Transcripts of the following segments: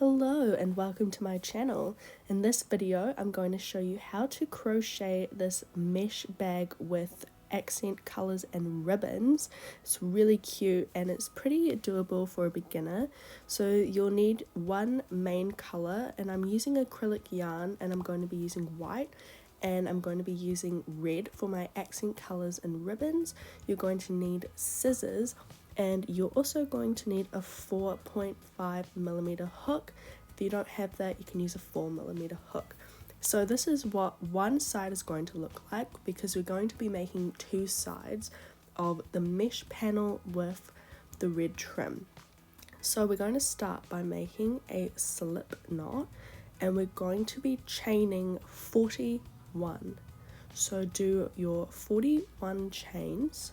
Hello and welcome to my channel. In this video I'm going to show you how to crochet this mesh bag with accent colors and ribbons. It's really cute and it's pretty doable for a beginner. So you'll need one main color, and I'm using acrylic yarn, and I'm going to be using white, and I'm going to be using red for my accent colors and ribbons. You're going to need scissors, and you're also going to need a 4.5mm hook. If you don't have that, you can use a 4mm hook. So this is what one side is going to look like, because we're going to be making two sides of the mesh panel with the red trim. So we're going to start by making a slip knot, and we're going to be chaining 41. So do your 41 chains.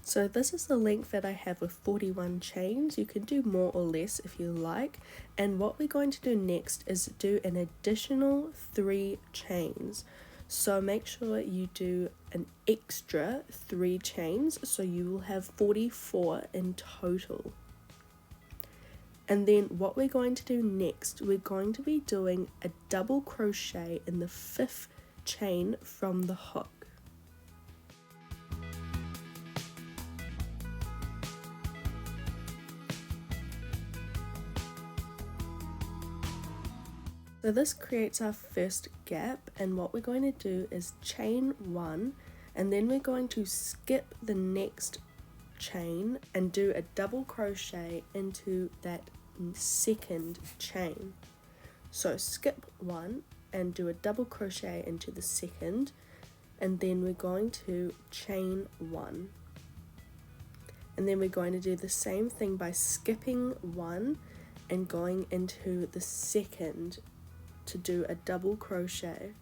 So this is the length that I have with 41 chains. You can do more or less if you like. And what we're going to do next is do an additional 3 chains. So make sure you do an extra 3 chains, so you will have 44 in total. And then what we're going to do next, we're going to be doing a double crochet in the 5th chain from the hook. So this creates our first gap, and what we're going to do is chain 1, and then we're going to skip the next chain and do a double crochet into that second chain. So skip 1 and do a double crochet into the second, and then we're going to chain 1. And then we're going to do the same thing by skipping 1 and going into the second to do a double crochet.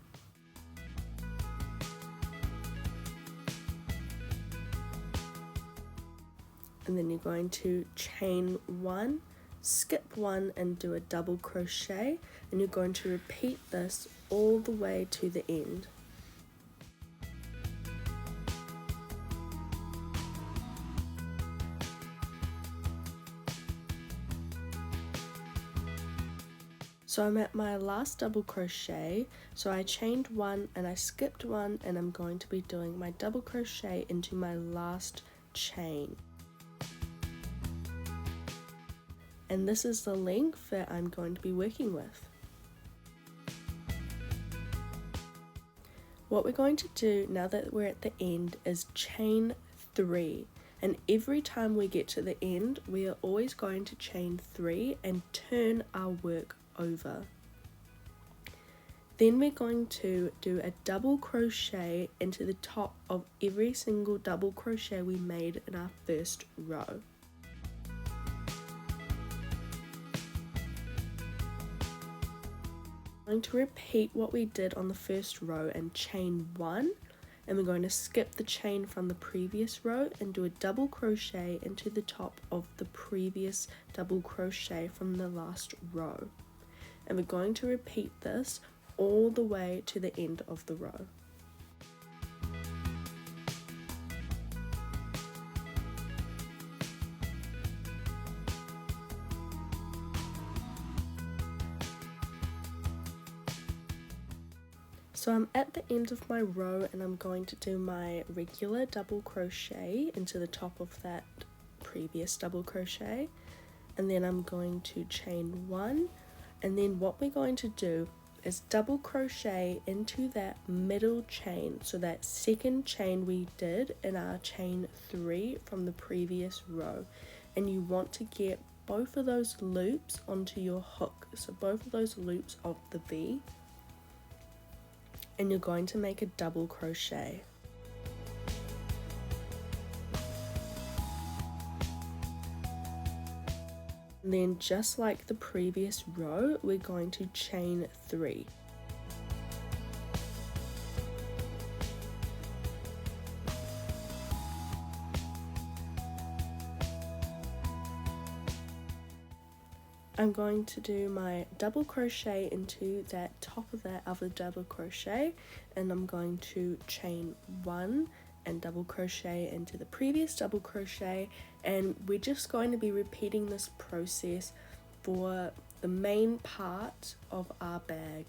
And then you're going to chain 1, skip 1 and do a double crochet, and you're going to repeat this all the way to the end. So I'm at my last double crochet, so I chained 1 and I skipped 1, and I'm going to be doing my double crochet into my last chain. And this is the length that I'm going to be working with. What we're going to do now that we're at the end is chain 3. And every time we get to the end, we are always going to chain 3 and turn our work over. Then we're going to do a double crochet into the top of every single double crochet we made in our first row. We're going to repeat what we did on the first row and chain 1, and we're going to skip the chain from the previous row and do a double crochet into the top of the previous double crochet from the last row. And we're going to repeat this all the way to the end of the row. So I'm at the end of my row, and I'm going to do my regular double crochet into the top of that previous double crochet, and then I'm going to chain 1. And then what we're going to do is double crochet into that middle chain, so that second chain we did in our chain 3 from the previous row. And you want to get both of those loops onto your hook, so both of those loops of the V, and you're going to make a double crochet. And then just like the previous row, we're going to chain 3. I'm going to do my double crochet into that top of that other double crochet, and I'm going to chain 1 and double crochet into the previous double crochet, and we're just going to be repeating this process for the main part of our bag.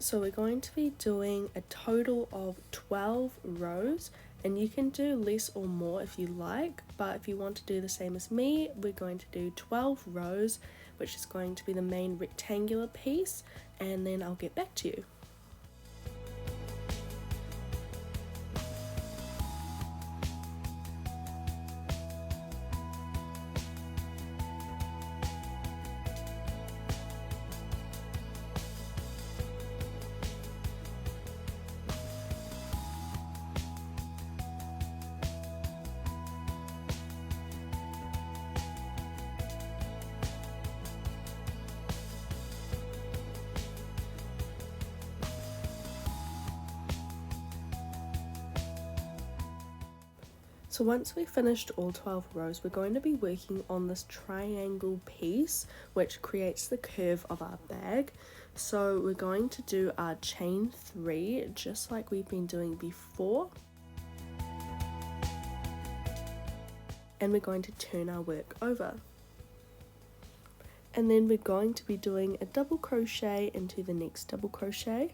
So we're going to be doing a total of 12 rows, and you can do less or more if you like, but if you want to do the same as me, we're going to do 12 rows, which is going to be the main rectangular piece, and then I'll get back to you. So once we've finished all 12 rows, we're going to be working on this triangle piece, which creates the curve of our bag. So we're going to do our chain 3, just like we've been doing before. And we're going to turn our work over. And then we're going to be doing a double crochet into the next double crochet.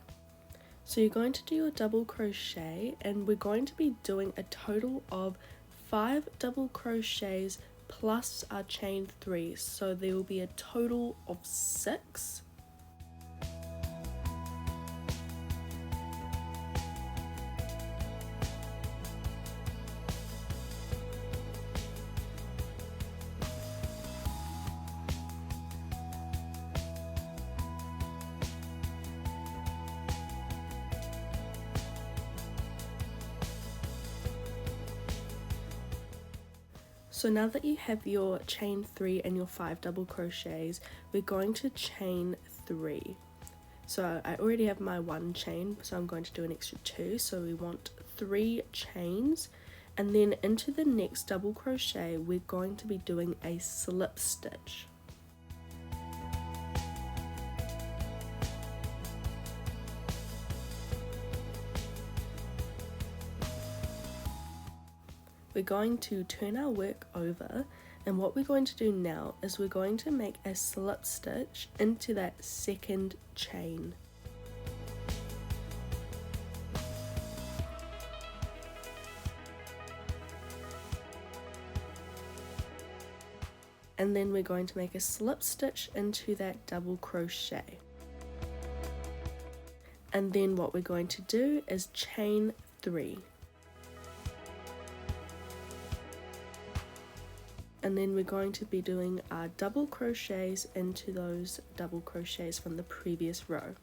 So you're going to do your double crochet, and we're going to be doing a total of 5 double crochets plus our chain 3, so there will be a total of 6. So now that you have your chain 3 and your 5 double crochets, we're going to chain 3. So I already have my 1 chain, so I'm going to do an extra 2, so we want 3 chains, and then into the next double crochet we're going to be doing a slip stitch. We're going to turn our work over, and what we're going to do now is we're going to make a slip stitch into that second chain. And then we're going to make a slip stitch into that double crochet. And then what we're going to do is chain 3. And then we're going to be doing our double crochets into those double crochets from the previous row.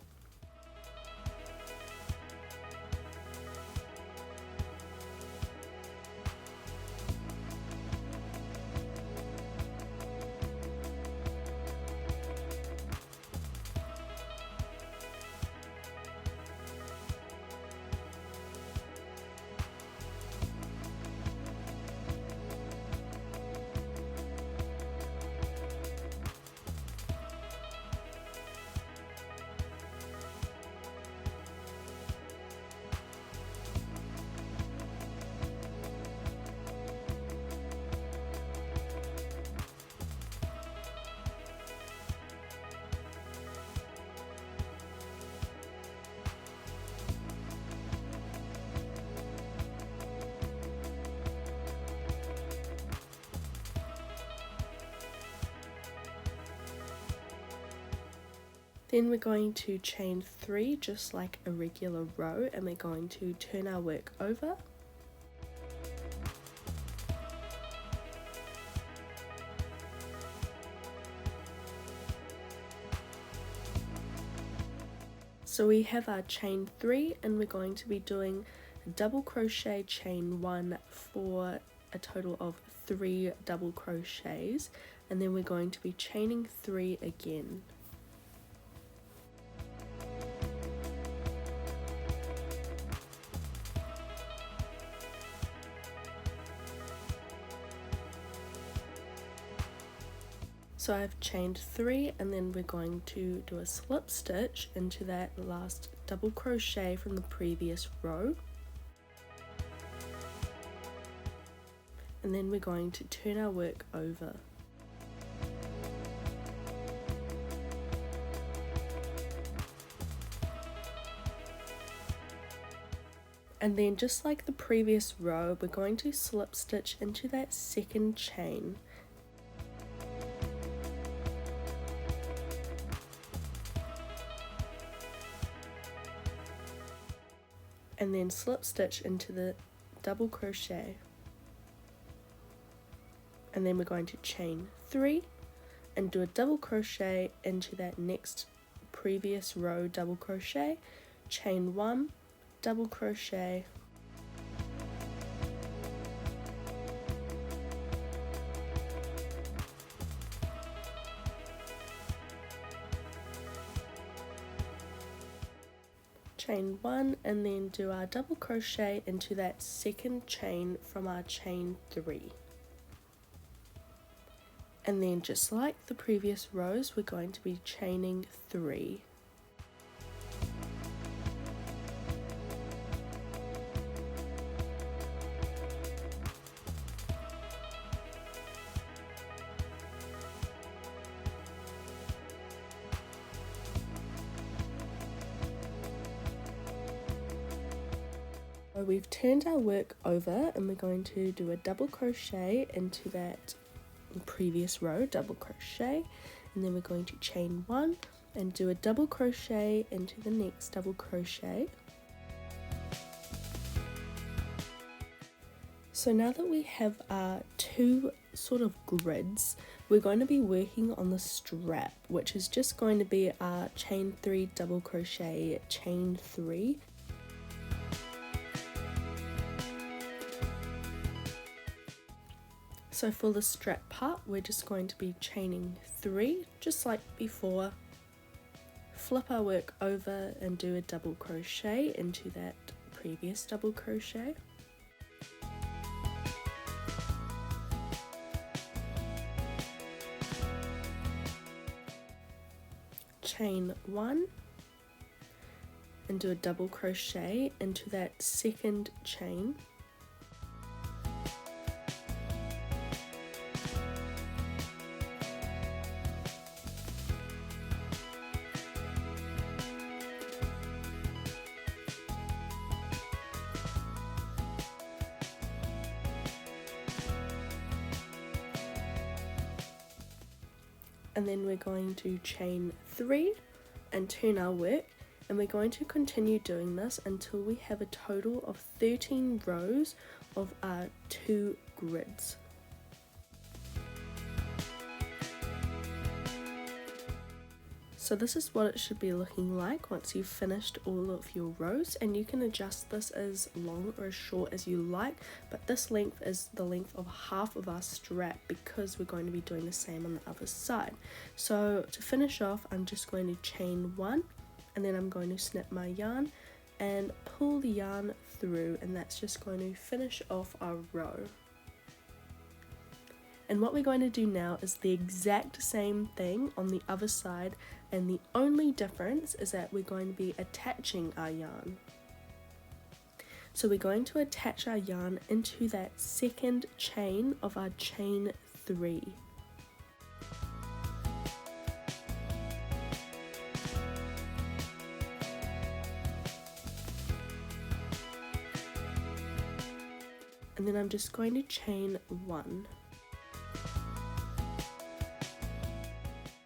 Then we're going to chain 3 just like a regular row, and we're going to turn our work over. So we have our chain 3, and we're going to be doing a double crochet chain 1 for a total of 3 double crochets, and then we're going to be chaining 3 again. So I've chained 3 and then we're going to do a slip stitch into that last double crochet from the previous row. And then we're going to turn our work over. And then just like the previous row, we're going to slip stitch into that second chain. And then slip stitch into the double crochet. And then we're going to chain 3 and do a double crochet into that next previous row double crochet, chain 1, double crochet, chain 1, and then do our double crochet into that second chain from our chain 3. And then just like the previous rows, we're going to be chaining 3. So we've turned our work over and we're going to do a double crochet into that previous row, double crochet, and then we're going to chain 1 and do a double crochet into the next double crochet. So now that we have our 2 sort of grids, we're going to be working on the strap, which is just going to be our chain 3 double crochet, chain 3. So for the strap part, we're just going to be chaining 3, just like before. Flip our work over and do a double crochet into that previous double crochet. Chain 1 and do a double crochet into that second chain. And then we're going to chain 3 and turn our work, and we're going to continue doing this until we have a total of 13 rows of our 2 grids. So this is what it should be looking like once you've finished all of your rows, and you can adjust this as long or as short as you like, but this length is the length of half of our strap because we're going to be doing the same on the other side. So to finish off, I'm just going to chain 1 and then I'm going to snip my yarn and pull the yarn through, and that's just going to finish off our row. And what we're going to do now is the exact same thing on the other side, and the only difference is that we're going to be attaching our yarn. So we're going to attach our yarn into that second chain of our chain 3. And then I'm just going to chain 1.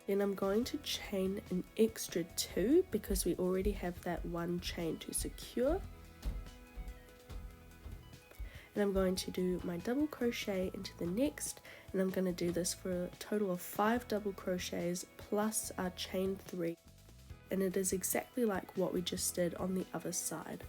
Then I'm going to chain an extra 2 because we already have that 1 chain to secure. And I'm going to do my double crochet into the next, and I'm going to do this for a total of 5 double crochets plus our chain 3. And it is exactly like what we just did on the other side.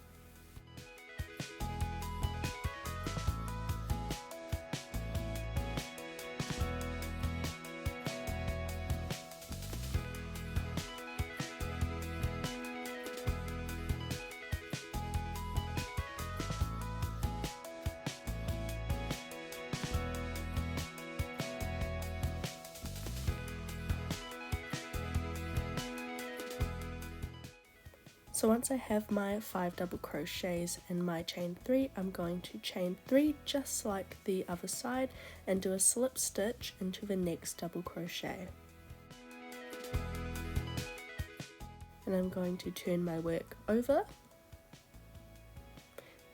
So once I have my 5 double crochets and my chain 3, I'm going to chain 3 just like the other side and do a slip stitch into the next double crochet. And I'm going to turn my work over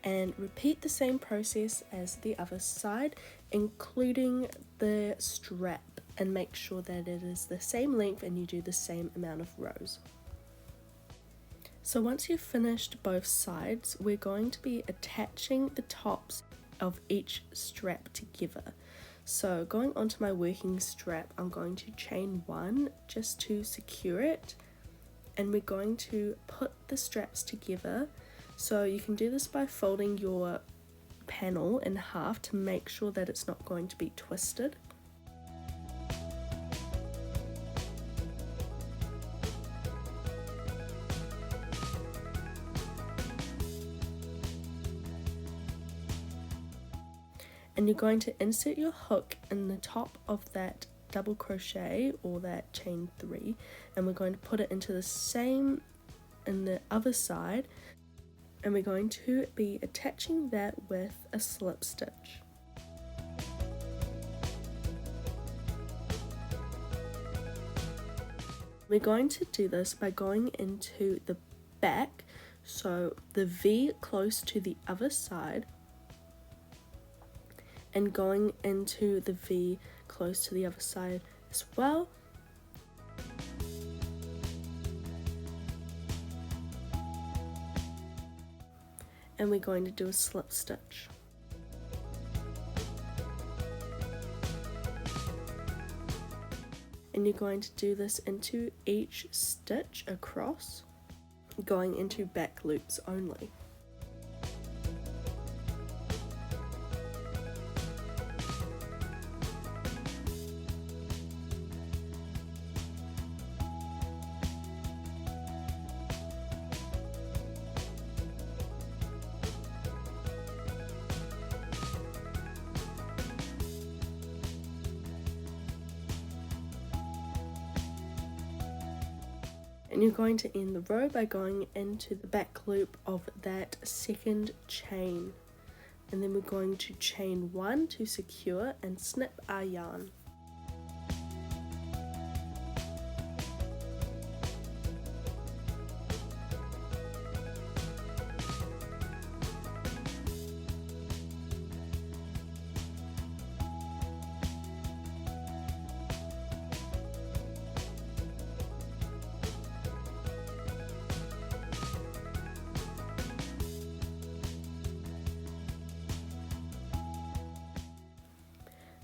and repeat the same process as the other side, including the strap, and make sure that it is the same length and you do the same amount of rows. So once you've finished both sides, we're going to be attaching the tops of each strap together. So going onto my working strap, I'm going to chain 1 just to secure it, and we're going to put the straps together. So you can do this by folding your panel in half to make sure that it's not going to be twisted. And you're going to insert your hook in the top of that double crochet or that chain 3, and we're going to put it into the same in the other side, and we're going to be attaching that with a slip stitch. We're going to do this by going into the back, so the V close to the other side, and going into the V close to the other side as well. And we're going to do a slip stitch. And you're going to do this into each stitch across, going into back loops only. And you're going to end the row by going into the back loop of that second chain, and then we're going to chain 1 to secure and snip our yarn.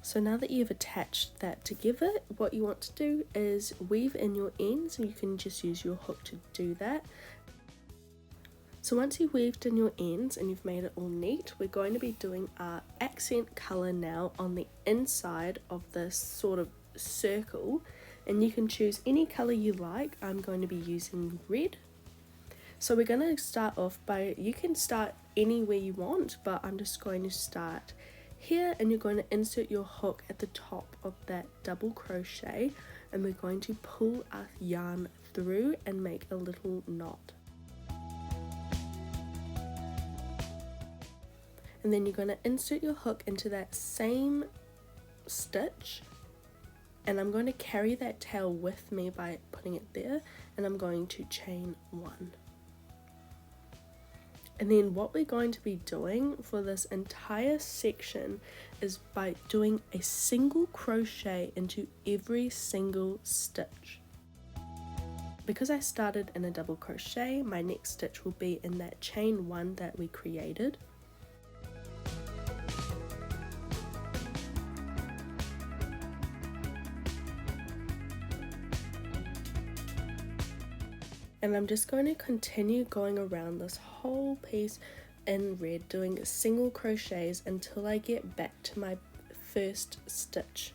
So now that you've attached that together, what you want to do is weave in your ends, and you can just use your hook to do that. So once you've weaved in your ends and you've made it all neat, we're going to be doing our accent colour now on the inside of this sort of circle, and you can choose any colour you like. I'm going to be using red. So we're going to start off by, you can start anywhere you want, but I'm just going to start here, and you're going to insert your hook at the top of that double crochet, and we're going to pull our yarn through and make a little knot. And then you're going to insert your hook into that same stitch, and I'm going to carry that tail with me by putting it there, and I'm going to chain 1. And then what we're going to be doing for this entire section is by doing a single crochet into every single stitch. Because I started in a double crochet, my next stitch will be in that chain 1 that we created. And I'm just going to continue going around this whole piece in red, doing single crochets until I get back to my first stitch.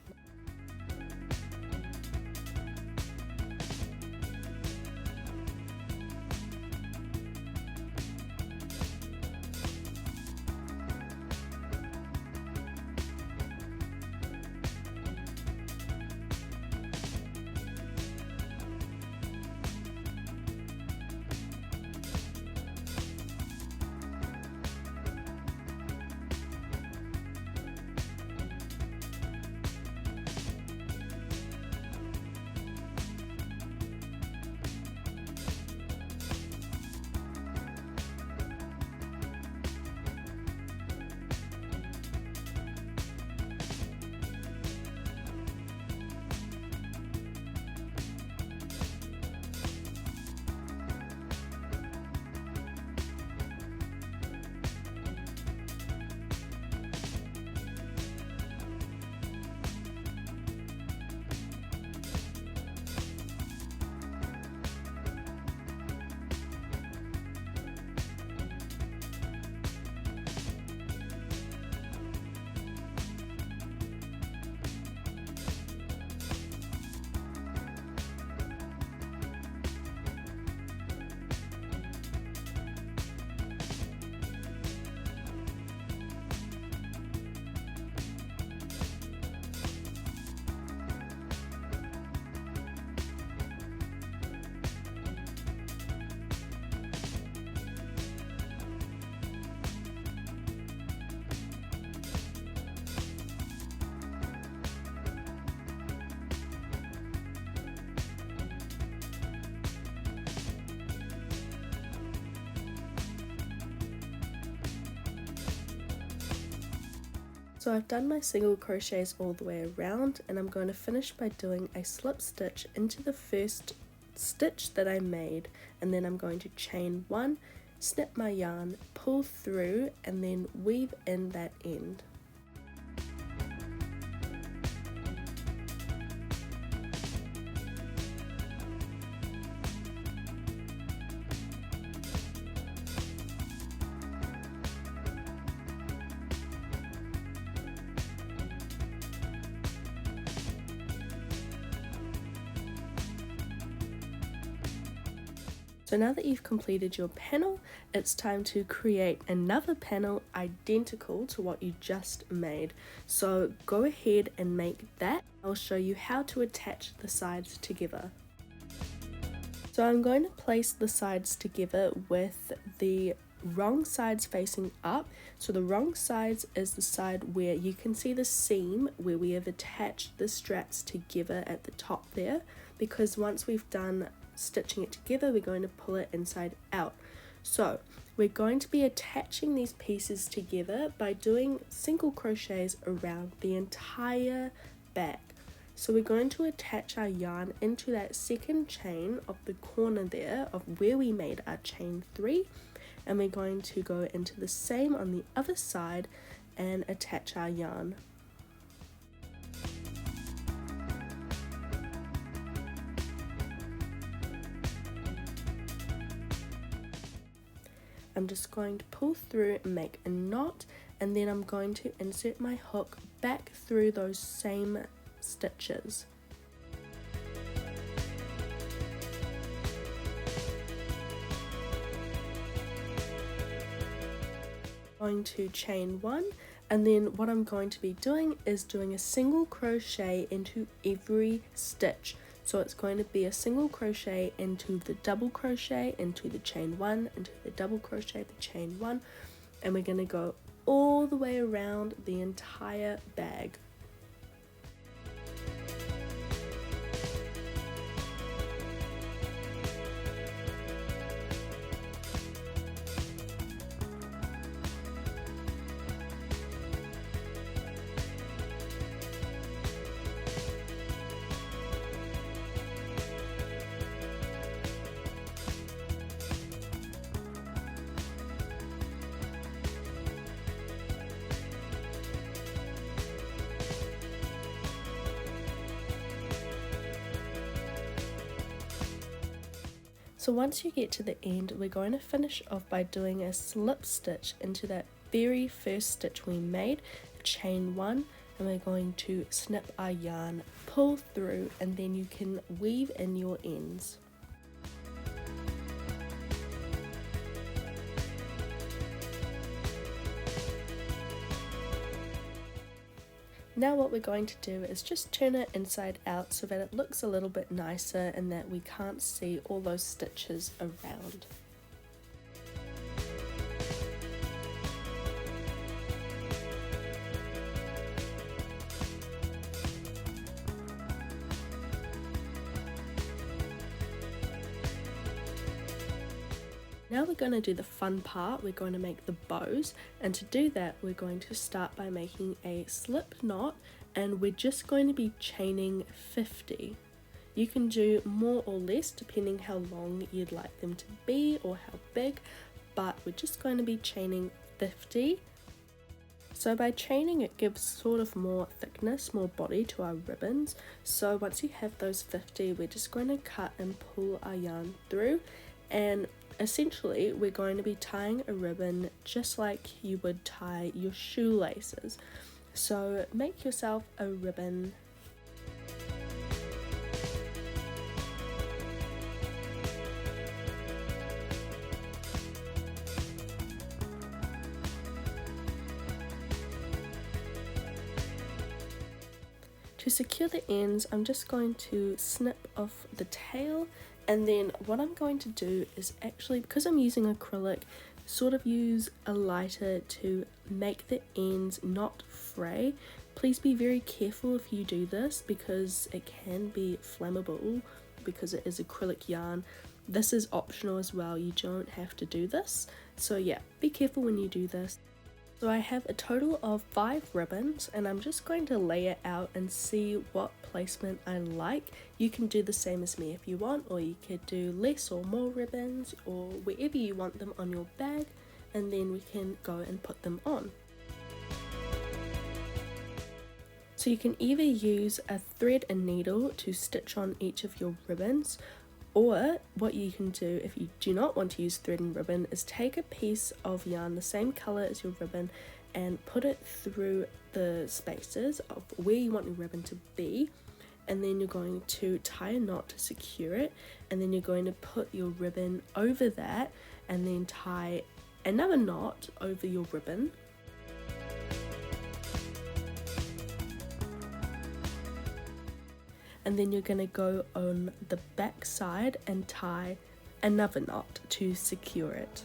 So I've done my single crochets all the way around, and I'm going to finish by doing a slip stitch into the first stitch that I made, and then I'm going to chain 1, snip my yarn, pull through, and then weave in that end. So now that you've completed your panel, it's time to create another panel identical to what you just made. So go ahead and make that. I'll show you how to attach the sides together. So I'm going to place the sides together with the wrong sides facing up. So the wrong sides is the side where you can see the seam where we have attached the straps together at the top there, because once we've done stitching it together, we're going to pull it inside out. So we're going to be attaching these pieces together by doing single crochets around the entire back. So we're going to attach our yarn into that second chain of the corner there of where we made our chain 3, and we're going to go into the same on the other side and attach our yarn. I'm just going to pull through and make a knot, and then I'm going to insert my hook back through those same stitches. I'm going to chain 1, and then what I'm going to be doing is doing a single crochet into every stitch. So it's going to be a single crochet into the double crochet, into the chain 1, into the double crochet, the chain 1, and we're going to go all the way around the entire bag. So once you get to the end, we're going to finish off by doing a slip stitch into that very first stitch we made, chain 1, and we're going to snip our yarn, pull through, and then you can weave in your ends. Now what we're going to do is just turn it inside out so that it looks a little bit nicer and that we can't see all those stitches around. Now we're going to do the fun part. We're going to make the bows, and to do that we're going to start by making a slip knot, and we're just going to be chaining 50. You can do more or less depending how long you'd like them to be or how big, but we're just going to be chaining 50. So by chaining, it gives sort of more thickness, more body to our ribbons. So once you have those 50, we're just going to cut and pull our yarn through, and essentially we're going to be tying a ribbon just like you would tie your shoelaces. So make yourself a ribbon. To secure the ends, I'm just going to snip off the tail, and then what I'm going to do is actually, because I'm using acrylic, sort of use a lighter to make the ends not fray. Please be very careful if you do this because it can be flammable because it is acrylic yarn. This is optional as well, you don't have to do this. So yeah, be careful when you do this. So I have a total of 5 ribbons and I'm just going to lay it out and see what placement I like. You can do the same as me if you want, or you could do less or more ribbons or wherever you want them on your bag, and then we can go and put them on. So you can either use a thread and needle to stitch on each of your ribbons, or what you can do if you do not want to use thread and ribbon is take a piece of yarn the same color as your ribbon and put it through the spaces of where you want your ribbon to be, and then you're going to tie a knot to secure it, and then you're going to put your ribbon over that and then tie another knot over your ribbon. And then you're going to go on the back side and tie another knot to secure it.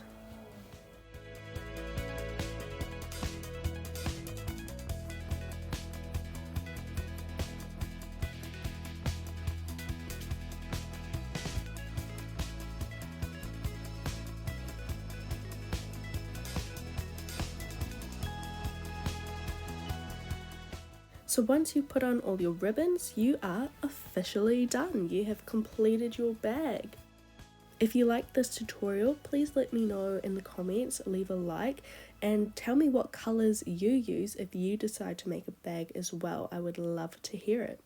So once you put on all your ribbons, you are officially done. You have completed your bag. If you liked this tutorial, please let me know in the comments, leave a like, and tell me what colors you use if you decide to make a bag as well. I would love to hear it.